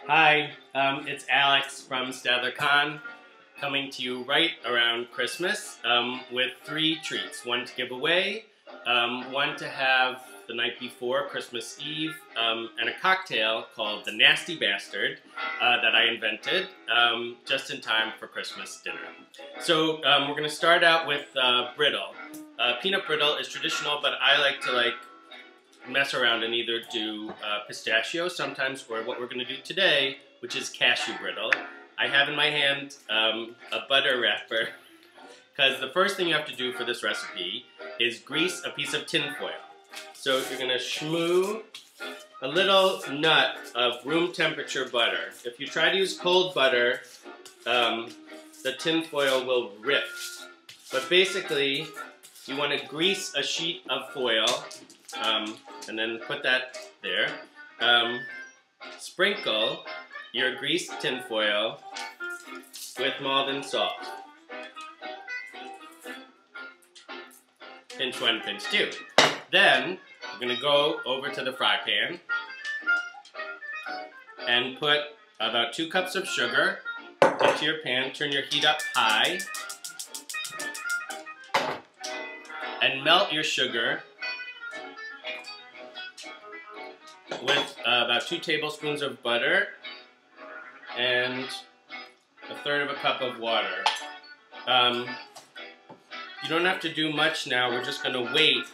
Hi, it's Alex from StadlerCon, coming to you right around Christmas with 3 treats. One to give away, one to have the night before, Christmas Eve, and a cocktail called the Nasty Bastard that I invented just in time for Christmas dinner. So we're going to start out with brittle. Peanut brittle is traditional, but I like to mess around and either do pistachio sometimes, or what we're going to do today, which is cashew brittle. I have in my hand a butter wrapper, because the first thing you have to do for this recipe is grease a piece of tin foil. So you're going to shmoo a little nut of room temperature butter. If you try to use cold butter, the tin foil will rip. But basically, you want to grease a sheet of foil, and then put that there. Sprinkle your greased tin foil with Maldon salt. Pinch 1, pinch 2. Then we're going to go over to the fry pan and put about 2 cups of sugar into your pan. Turn your heat up high and melt your sugar with about 2 tablespoons of butter and 1/3 of a cup of water. You don't have to do much now. We're just going to wait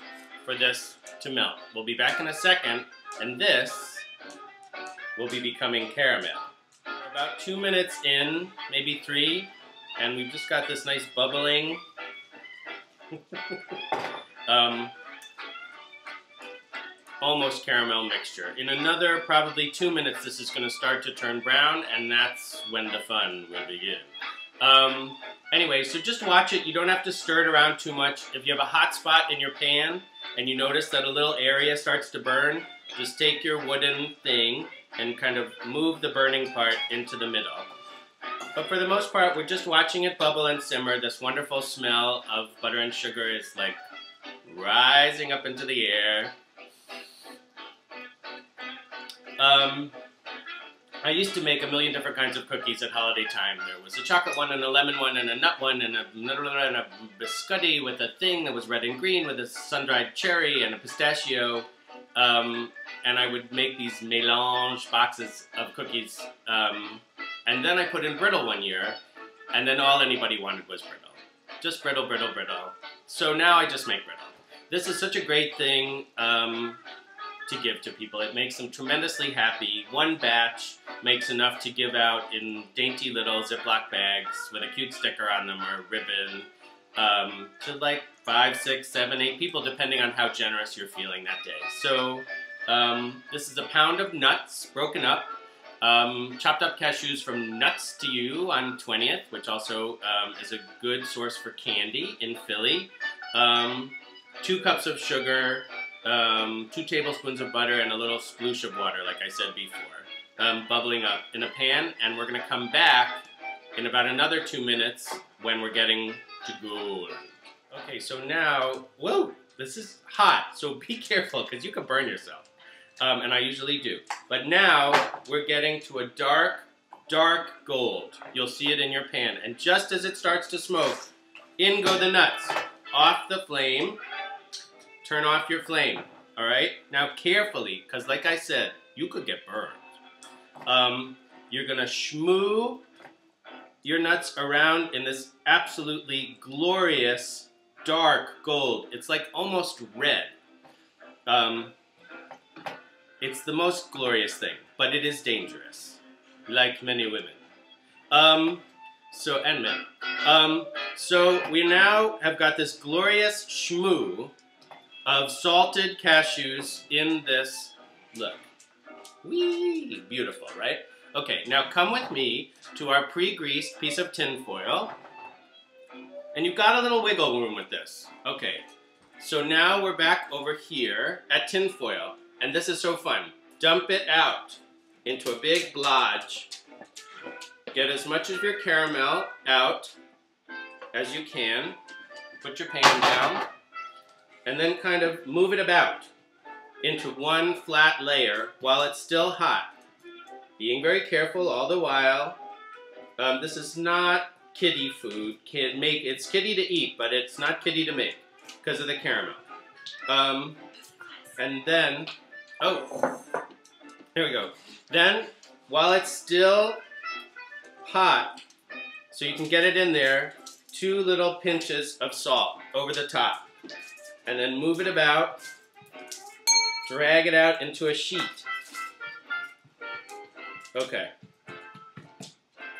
for this to melt. We'll be back in a second, and this will be becoming caramel. We're about 2 minutes in, maybe 3, and we've just got this nice bubbling almost caramel mixture. In another probably 2 minutes, this is going to start to turn brown, and that's when the fun will begin. Anyway, so just watch it. You don't have to stir it around too much. If you have a hot spot in your pan and you notice that a little area starts to burn, just take your wooden thing and kind of move the burning part into the middle. But for the most part, we're just watching it bubble and simmer. This wonderful smell of butter and sugar is like rising up into the air. I used to make a million different kinds of cookies at holiday time. There was a chocolate one, and a lemon one, and a nut one, and a biscotti with a thing that was red and green with a sun-dried cherry and a pistachio. And I would make these mélange boxes of cookies. And then I put in brittle one year, and then all anybody wanted was brittle. Just brittle, brittle, brittle. So now I just make brittle. This is such a great thing to give to people. It makes them tremendously happy. One batch makes enough to give out in dainty little Ziploc bags with a cute sticker on them or ribbon to like 5, 6, 7, 8 people, depending on how generous you're feeling that day. So this is a pound of nuts broken up, chopped up cashews from Nuts to You on 20th, which also is a good source for candy in Philly. 2 cups of sugar, 2 tablespoons of butter, and a little sploosh of water, like I said before, bubbling up in a pan. And we're going to come back in about another 2 minutes when we're getting to golden. Okay, so now, whoa, this is hot, so be careful because you can burn yourself, and I usually do. But now we're getting to a dark, dark gold. You'll see it in your pan, and just as it starts to smoke, in go the nuts. Off the flame. Turn off your flame, all right? Now carefully, because like I said, you could get burned. You're gonna shmoo your nuts around in this absolutely glorious dark gold. It's like almost red. It's the most glorious thing, but it is dangerous, like many women. And men. So we now have got this glorious shmoo of salted cashews in this, look. Whee! Beautiful, right? Okay, now come with me to our pre-greased piece of tin foil. And you've got a little wiggle room with this. Okay, so now we're back over here at tin foil. And this is so fun. Dump it out into a big blodge. Get as much of your caramel out as you can. Put your pan down. And then kind of move it about into one flat layer while it's still hot. Being very careful all the while. This is not kiddie food. It's kiddie to eat, but it's not kiddie to make because of the caramel. And then, oh, here we go. Then, while it's still hot, so you can get it in there, 2 little pinches of salt over the top. And then move it about, drag it out into a sheet. Okay.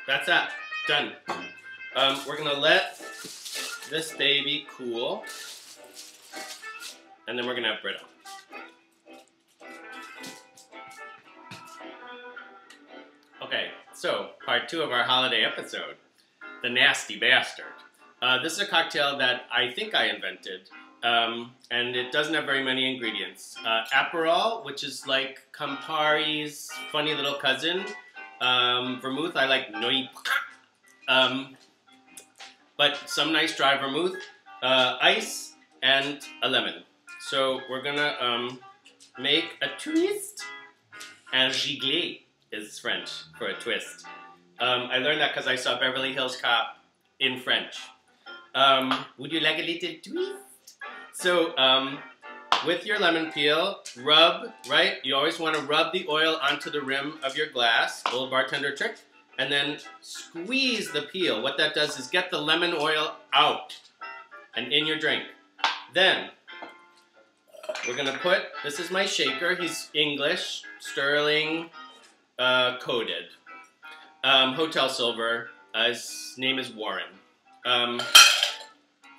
That's that. Done. We're going to let this baby cool. And then we're going to have brittle. Okay, so part 2 of our holiday episode. The Nasty Bastard. This is a cocktail that I think I invented. And it doesn't have very many ingredients. Aperol, which is like Campari's funny little cousin. Vermouth, I like Noi. But some nice dry vermouth, ice, and a lemon. So we're gonna make a twist. Un gigot is French for a twist. I learned that because I saw Beverly Hills Cop in French. Would you like a little twist? So, with your lemon peel, rub, right? You always want to rub the oil onto the rim of your glass, old bartender trick, and then squeeze the peel. What that does is get the lemon oil out and in your drink. Then, we're going to put, this is my shaker, he's English, sterling, coated, hotel silver, his name is Warren.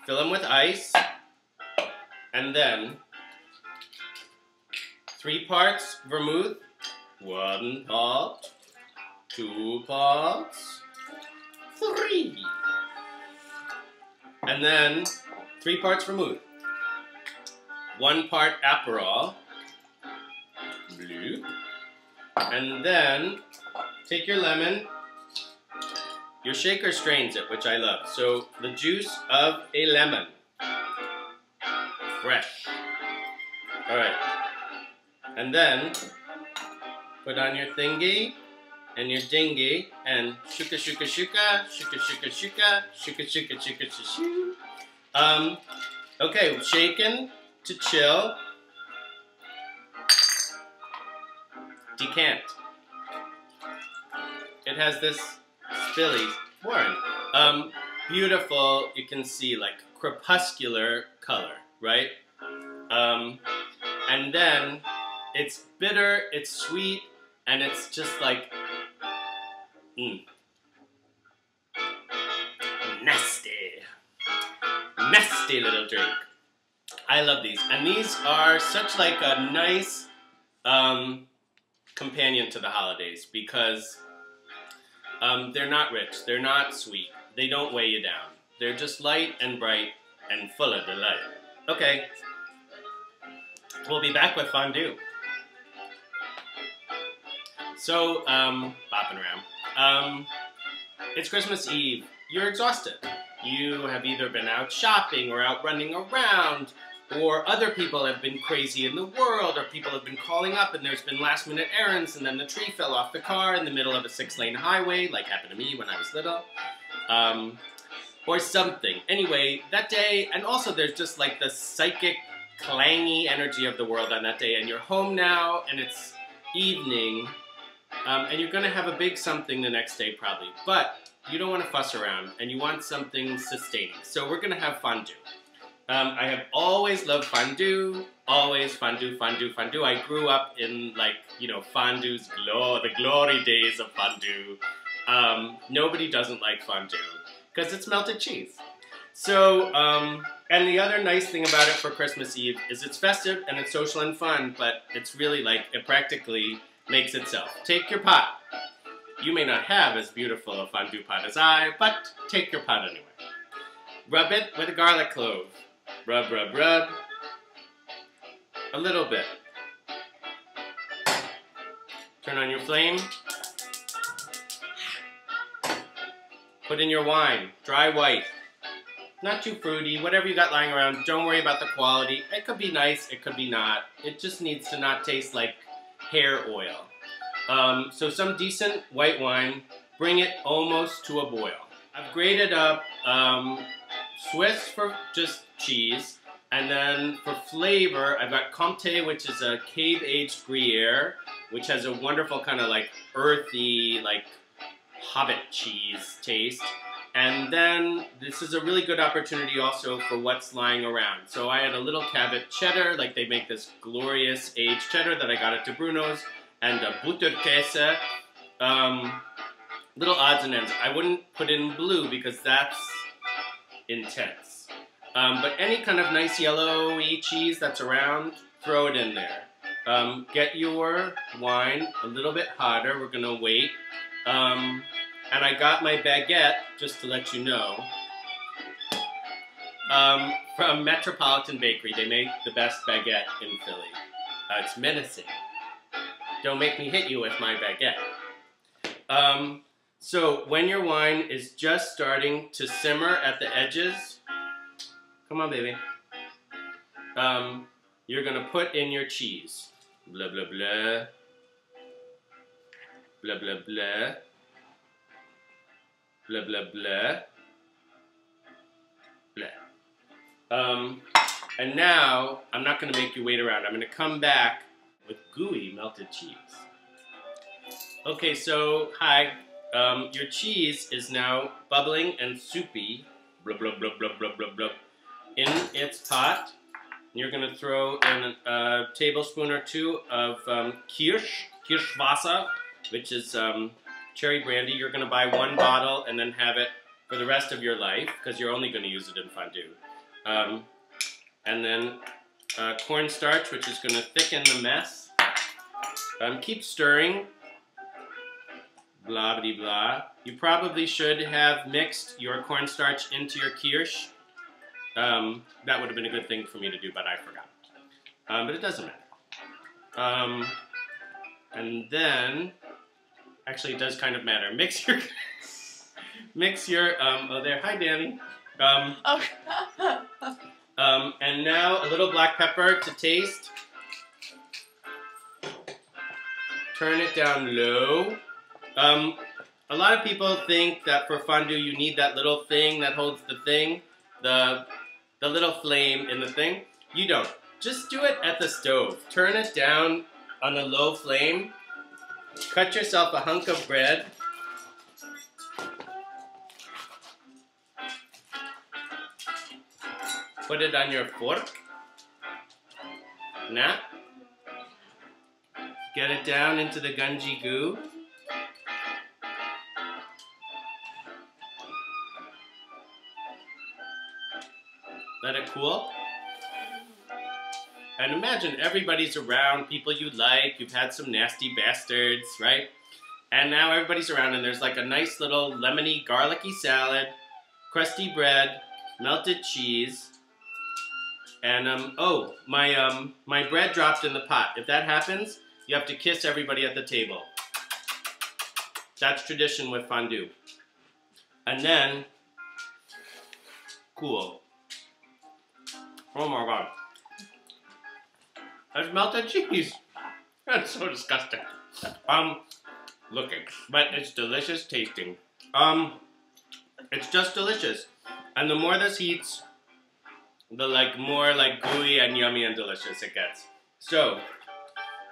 Fill him with ice. And then 3 parts vermouth, 1 part, 2 parts, 3. And then 3 parts vermouth, 1 part Aperol, bloop. And then take your lemon, your shaker strains it, which I love. So the juice of a lemon. Fresh. Alright. And then, put on your thingy and your dingy and shuka shuka shuka, shuka shuka shuka, shuka shuka shuka shuka. Okay, shaken to chill. Decant. It has this spilly, Warren. Beautiful, you can see like crepuscular color. Right? And then it's bitter, it's sweet, and it's just like, nasty. Nasty little drink. I love these. And these are such like a nice companion to the holidays because they're not rich, they're not sweet, they don't weigh you down. They're just light and bright and full of delight. Okay, we'll be back with fondue. So, bopping around. It's Christmas Eve. You're exhausted. You have either been out shopping or out running around, or other people have been crazy in the world, or people have been calling up and there's been last-minute errands and then the tree fell off the car in the middle of a 6-lane highway, like happened to me when I was little. Or something. Anyway, that day, and also there's just like the psychic, clangy energy of the world on that day, and you're home now, and it's evening, and you're going to have a big something the next day probably, but you don't want to fuss around, and you want something sustaining. So we're going to have fondue. I have always loved fondue, always fondue, fondue, fondue. I grew up in like, you know, fondue's the glory days of fondue. Nobody doesn't like fondue. Because it's melted cheese. So, and the other nice thing about it for Christmas Eve is it's festive and it's social and fun, but it's really like, it practically makes itself. Take your pot. You may not have as beautiful a fondue pot as I, but take your pot anyway. Rub it with a garlic clove. Rub, rub, rub. A little bit. Turn on your flame. Put in your wine, dry white, not too fruity, whatever you got lying around, don't worry about the quality. It could be nice, it could be not. It just needs to not taste like hair oil. So some decent white wine, bring it almost to a boil. I've grated up Swiss for just cheese, and then for flavor, I've got Comté, which is a cave-aged Gruyere, which has a wonderful kind of like earthy, like hobbit cheese taste. And then this is a really good opportunity also for what's lying around. So I had a little Cabot cheddar, like they make this glorious aged cheddar that I got at Bruno's, and a Butterkäse, little odds and ends. I wouldn't put in blue because that's intense. But any kind of nice yellowy cheese that's around, throw it in there. Get your wine a little bit hotter. We're gonna wait. And I got my baguette, just to let you know, from Metropolitan Bakery. They make the best baguette in Philly. It's menacing. Don't make me hit you with my baguette. So when your wine is just starting to simmer at the edges, come on, baby. You're gonna put in your cheese. Blah, blah, blah. Blah, blah, blah. Blah, blah, blah. Blah. And now, I'm not gonna make you wait around. I'm gonna come back with gooey melted cheese. Okay, so, hi. Your cheese is now bubbling and soupy, blah, blah, blah, blah, blah, blah, blah, in its pot. You're gonna throw in a tablespoon or two of Kirschwasser, which is cherry brandy. You're gonna buy one bottle and then have it for the rest of your life, because you're only gonna use it in fondue. And then cornstarch, which is gonna thicken the mess. Keep stirring. Blah, blah, blah. You probably should have mixed your cornstarch into your kirsch. That would have been a good thing for me to do, but I forgot. But it doesn't matter. And then, actually it does kind of matter. Mix your, oh there, hi Danny. And now a little black pepper to taste. Turn it down low. A lot of people think that for fondue you need that little thing that holds the thing, the little flame in the thing. You don't. Just do it at the stove. Turn it down on a low flame. Cut yourself a hunk of bread. Put it on your fork. Now, get it down into the gungy goo. Let it cool. And imagine everybody's around, people you like, you've had some nasty bastards, right? And now everybody's around and there's like a nice little lemony, garlicky salad, crusty bread, melted cheese, and oh, my bread dropped in the pot. If that happens, you have to kiss everybody at the table. That's tradition with fondue. And then, cool. Oh my god. That's melted cheese. That's so disgusting. Looking. But it's delicious tasting. It's just delicious. And the more this heats, the more gooey and yummy and delicious it gets. So,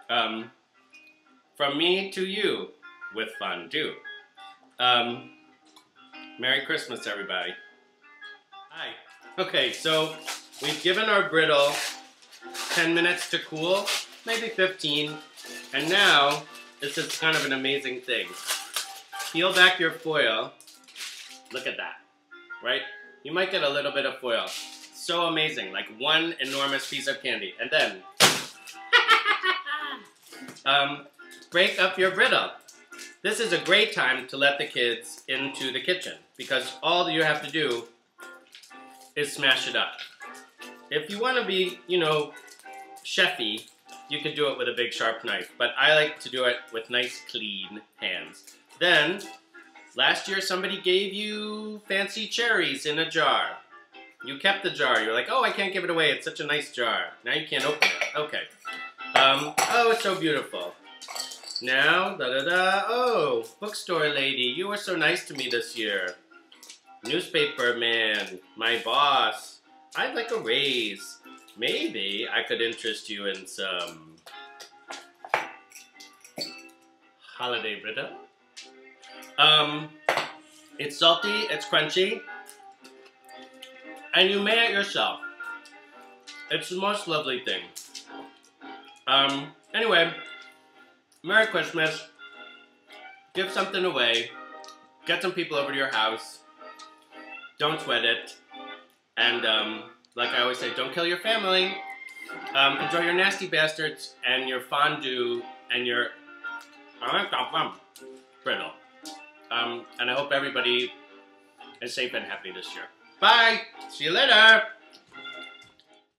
from me to you with fondue. Merry Christmas, everybody. Hi. Okay, so we've given our brittle 10 minutes to cool, maybe 15, and now this is kind of an amazing thing. Peel back your foil. Look at that, right? You might get a little bit of foil. So amazing, like one enormous piece of candy. And then, break up your brittle. This is a great time to let the kids into the kitchen, because all you have to do is smash it up. If you want to be, you know, chefy, you can do it with a big sharp knife, but I like to do it with nice clean hands. Then, last year somebody gave you fancy cherries in a jar. You kept the jar. You're like, oh, I can't give it away. It's such a nice jar. Now you can't open it. Okay. Oh, it's so beautiful. Now, da-da-da, oh, bookstore lady, you were so nice to me this year. Newspaper man, my boss, I'd like a raise. Maybe I could interest you in some holiday Brita. It's salty, it's crunchy, and you made it yourself. It's the most lovely thing. Anyway, Merry Christmas. Give something away. Get some people over to your house. Don't sweat it. And, like I always say, don't kill your family. Enjoy your nasty bastards and your fondue and your brittle. And I hope everybody is safe and happy this year. Bye! See you later!